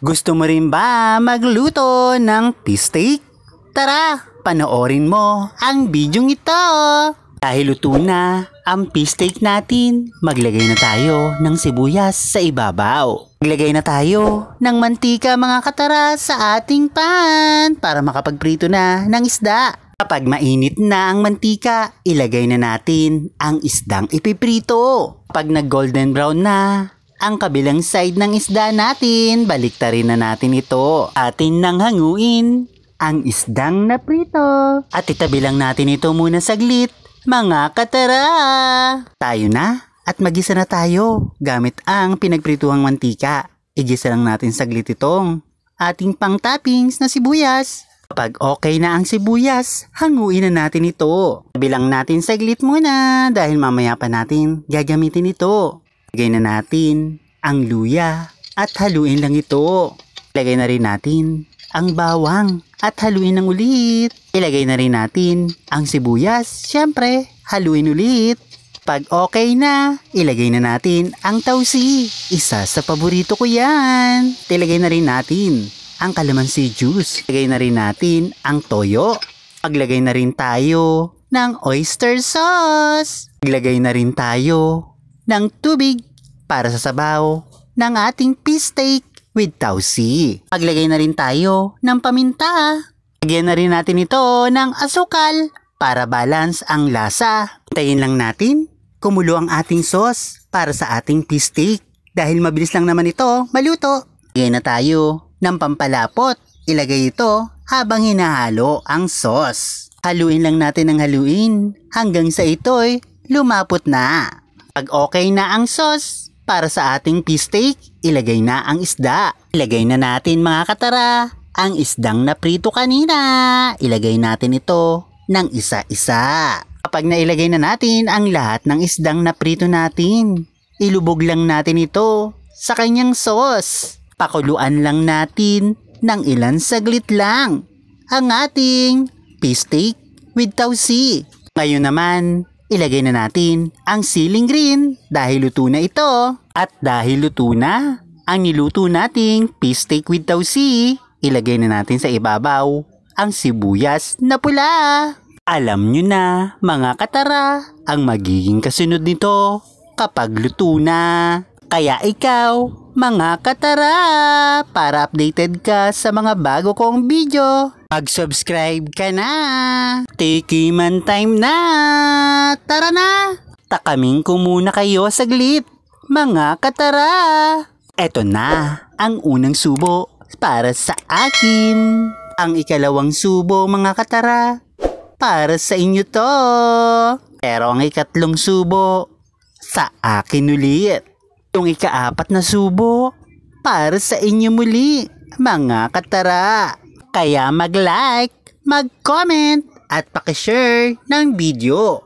Gusto mo rin ba magluto ng fish steak? Tara, panoorin mo ang bidyong ito. Dahil luto na ang fish steak natin, maglagay na tayo ng sibuyas sa ibabaw. Maglagay na tayo ng mantika mga katara sa ating pan para makapagprito na ng isda. Kapag mainit na ang mantika, ilagay na natin ang isdang ipiprito. Pag nag-golden brown na ang kabilang side ng isda natin, baliktarin na natin ito. Atin nang hanguin ang isdang naprito. At itabi lang natin ito muna saglit, mga katara. Tayo na at magisa na tayo gamit ang pinagprituhang mantika. Igisa lang natin saglit itong ating pang toppings na sibuyas. Kapag okay na ang sibuyas, hanguin na natin ito. Bilang natin saglit muna dahil mamaya pa natin gagamitin ito. Lagay na natin ang luya at haluin lang ito. Ilagay na rin natin ang bawang at haluin lang ulit. Ilagay na rin natin ang sibuyas. Siyempre, haluin ulit. Pag okay na, ilagay na natin ang tausi. Isa sa paborito ko yan. Ilagay na rin natin ang calamansi juice. Ilagay na rin natin ang toyo. Paglagay na rin tayo ng oyster sauce. Paglagay na rin tayo ng tubig para sa sabaw ng ating fish steak with tausi. Paglagay na rin tayo ng paminta. Lagyan na rin natin ito ng asukal para balance ang lasa. Tayin lang natin kumulo ang ating sauce para sa ating fish steak. Dahil mabilis lang naman ito maluto. Lagyan na tayo ng pampalapot. Ilagay ito habang hinahalo ang sauce. Haluin lang natin ng haluin hanggang sa ito'y lumapot na. Pag okay na ang sauce para sa ating fish steak, ilagay na ang isda. Ilagay na natin mga katara ang isdang naprito kanina. Ilagay natin ito ng isa-isa. Kapag nailagay na natin ang lahat ng isdang naprito natin, ilubog lang natin ito sa kanyang sauce. Pakuluan lang natin ng ilan saglit lang ang ating fish steak with tausi. Ngayon naman, ilagay na natin ang siling green dahil luto na ito. At dahil luto na ang niluto nating fish steak with tausi, ilagay na natin sa ibabaw ang sibuyas na pula. Alam nyo na mga katara ang magiging kasunod nito kapag luto na. Kaya ikaw mga katara, para updated ka sa mga bago kong video, mag-subscribe ka na. Tikiman time na. Tara na. Takamin ko muna kayo saglit, mga katara. Eto na ang unang subo para sa akin. Ang ikalawang subo mga katara, para sa inyo to. Pero ang ikatlong subo, sa akin ulit. Yung ikaapat na subo, para sa inyo muli, mga katara. Kaya mag-like, mag-comment, at pakishare ng video